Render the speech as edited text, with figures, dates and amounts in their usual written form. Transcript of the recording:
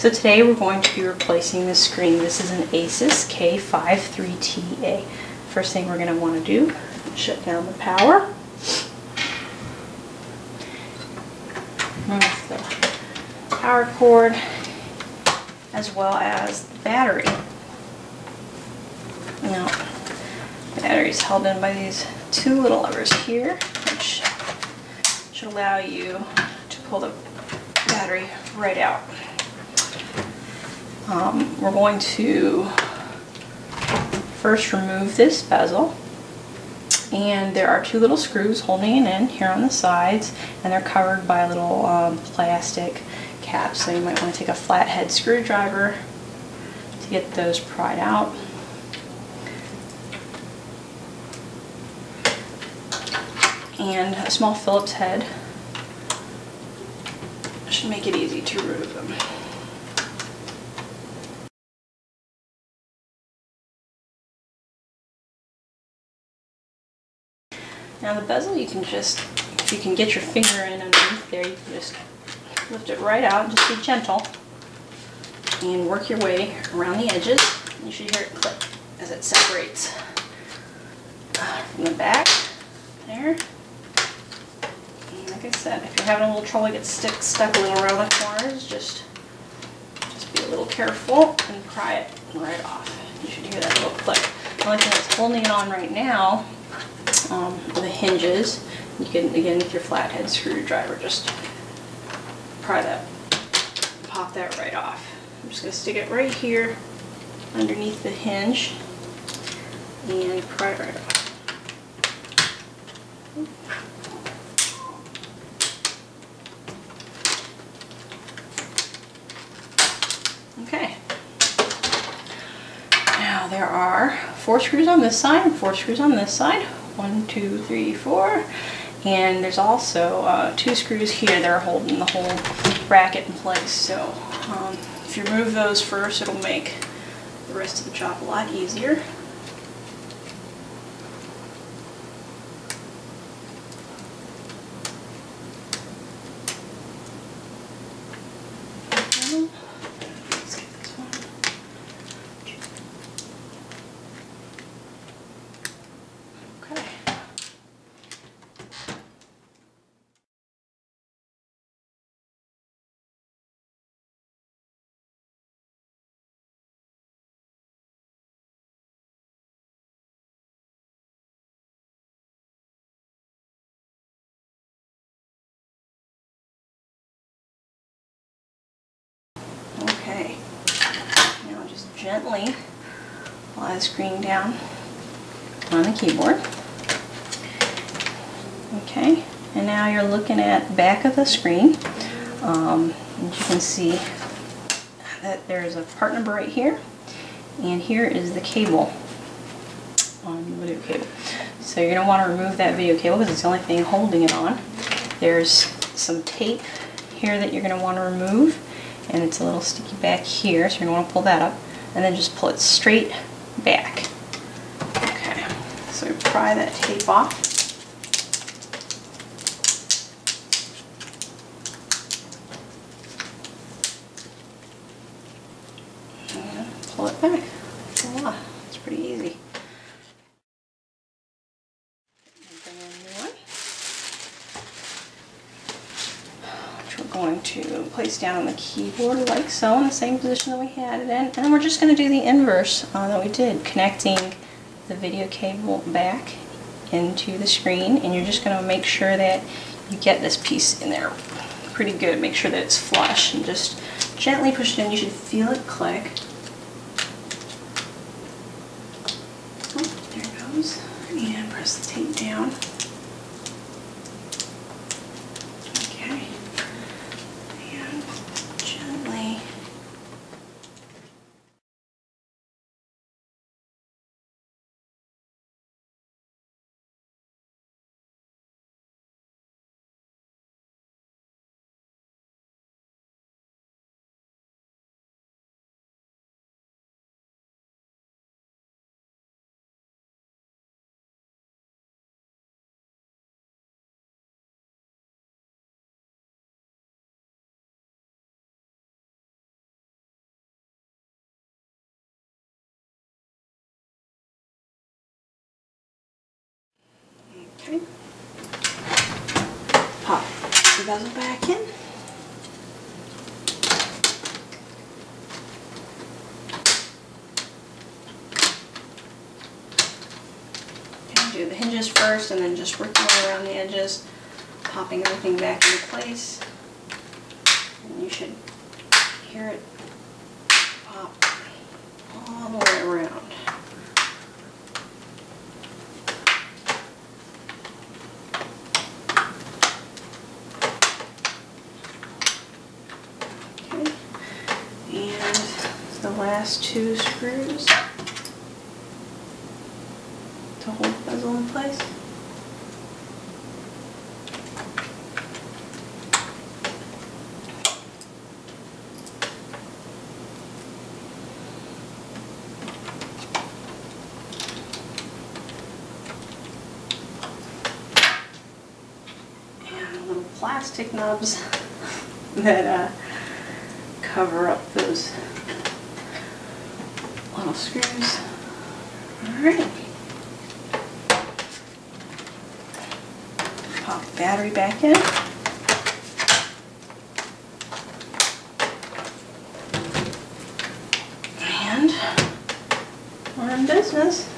So today we're going to be replacing the screen. This is an Asus K53TA. First thing we're going to want to do, shut down the power. Remove the power cord as well as the battery. Now, the battery is held in by these two little levers here, which should allow you to pull the battery right out. We're going to first remove this bezel, and there are two little screws holding it in here on the sides, and they're covered by little plastic caps, so you might want to take a flathead screwdriver to get those pried out. And a small Phillips head should make it easy to remove them. Now the bezel, you can just, if you can get your finger in underneath there, you can just lift it right out and just be gentle and work your way around the edges. You should hear it click as it separates from the back there. And like I said, if you're having a little trouble, get stuck a little around the corners, just be a little careful and pry it right off. You should hear that little click. The only thing that's holding it on right now, the hinges, you can, again, with your flathead screwdriver, just pry that, pop that right off. I'm just going to stick it right here underneath the hinge and pry it right off. Okay. Now there are 4 screws on this side and 4 screws on this side. 1, 2, 3, 4. And there's also 2 screws here that are holding the whole bracket in place. So if you remove those first, it'll make the rest of the job a lot easier. Okay, now just gently lie the screen down on the keyboard. Okay, and now you're looking at the back of the screen. And you can see that there's a part number right here, and here is the cable, video cable. So you're going to want to remove that video cable because it's the only thing holding it on. There's some tape here that you're going to want to remove, and it's a little sticky back here, so you're going to want to pull that up and then just pull it straight back. Okay, so pry that tape off. And pull it back. Voila, it's pretty easy. Bring in a new one, which we're going to place down on the keyboard like so, in the same position that we had it in. And then we're just going to do the inverse that we did, connecting the video cable back into the screen, and you're just going to make sure that you get this piece in there pretty good. Make sure that it's flush and just gently push it in. You should feel it click. Oh, there it goes. And press the tape down. the bezel back in. Do the hinges first and then just work your way around the edges, popping everything back into place. And you should hear it pop all the way around. Okay. And the last 2 screws to hold the bezel in place. And little plastic nubs that cover up those little screws. Alright. Pop the battery back in. And we're in business.